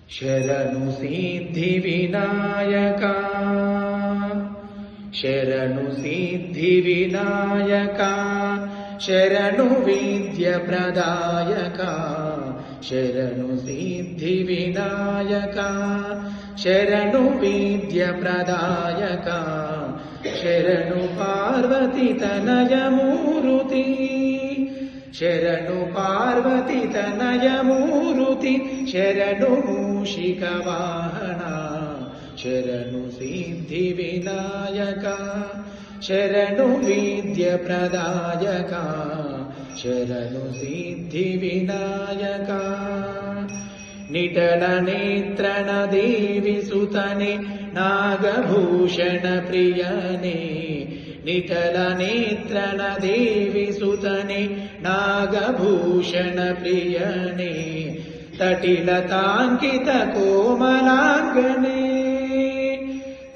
ಶರಣು ಸಿದ್ಧಿ ವಿನಾಯಕ ಶರಣು ಸಿದ್ಧಿ ವಿನಾಯಕ ಶರಣು ವಿದ್ಯ ಪ್ರದಾಯಕ ಶರಣು ಸಿದ್ಧಿ ವಿನಾಯಕ ಶರಣು ವಿದ್ಯ ಪ್ರದಾಯಕ ಶರಣು ಪಾರ್ವತಿ ತನಯ ಮೂರುತಿ ಶರಣು ಪಾರ್ವತಿ ತನಯ ಮೂರುತಿ ಶರಣು ಮೂಷಿಕ ವಾಹನ ಶರಣು ಸಿದ್ಧಿ ವಿನಾಯಕ ಶರಣು ವಿದ್ಯ ಪ್ರದಾಯಕ ಶರಣು ಸಿದ್ಧಿ ವಿನಾಯಕ ನಿಟಲ ನೇತ್ರಣ ದೇವಿ ಸುತನೆ ನಾಗಭೂಷಣ ಪ್ರಿಯನೇ ನಿಟಲ ನೇತ್ರಣ ದೇವಿ ಸುತನೆ ನಾಗಭೂಷಣ ಪ್ರಿಯನೇ ತಟಿಲತಾಂಕಿತ ಕೋಮಲಾಂಗನೆ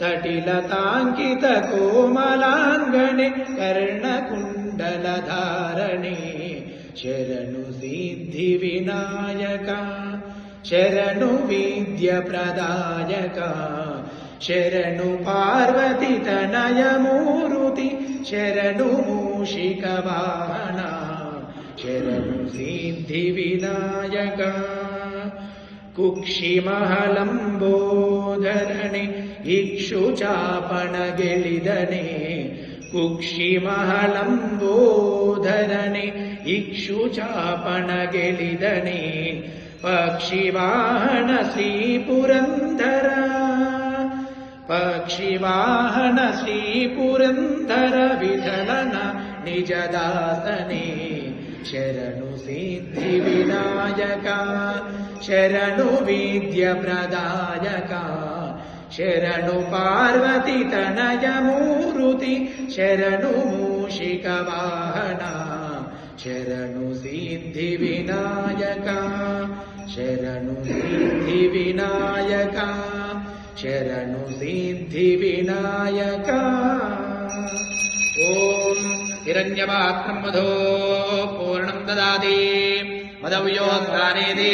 ತಟಿಲತಾಂಕಿತ ಕೋಮಲಾಂಗನೆ ಕರ್ಣಕುಂಡಲ ಧಾರಣೆ ಶರಣು ಸಿದ್ಧಿ ವಿನಾಯಕ ಶರಣು ವಿದ್ಯ ಪ್ರದಾಯಕ ಶರಣು ಪಾರ್ವತಿ ತನಯ ಮೂರುತಿ ಶರಣು ಮೂಷಿಕ ವಾಹನ ಶರಣು ಸಿದ್ಧಿ ವಿನಾಯಕ ಕುಕ್ಷಿಮಹಲಂಬೋಧರಣೆ ಇಕ್ಷುಚಾಪಣ ಗೆಳಿದನೆ ಕುಕ್ಷಿಮಹಲಂಬೋಧರಣೆ ಇಕ್ಷುಚಾಪಣ ಗೆಳಿದನೆ ಪಕ್ಷಿವಾಹನ ಶ್ರೀ ಪುರಂದರ ಪಕ್ಷಿವಾಹನ ಶ್ರೀ ಪುರಂದರ ವಿಠಲನ ನಿಜದಾಸನೆ ಶರಣು ಸಿದ್ಧಿ ವಿನಾಯಕ ಶರಣು ವಿದ್ಯ ಪ್ರದಾಯಕ ಶರಣು ಪಾರ್ವತಿ ತನಯ ಮೂರುತಿ ಶರಣು ಮೂಷಿಕ ವಾಹನ ಶರಣು ಸಿದ್ಧಿ ವಿನಾಯಕ ಶರಣು ಸಿದ್ಧಿ ವಿನಾಯಕ ಶರಣು ಸಿದ್ಧಿ ವಿನಾಯಕ ಓಂ ಹಿರಣ್ಯಪಾತ್ರಂ ಮಧೋ ಪೂರ್ಣಂ ದದಾತಿ ಮದವ್ಯೋದ್ಧಾನೇತಿ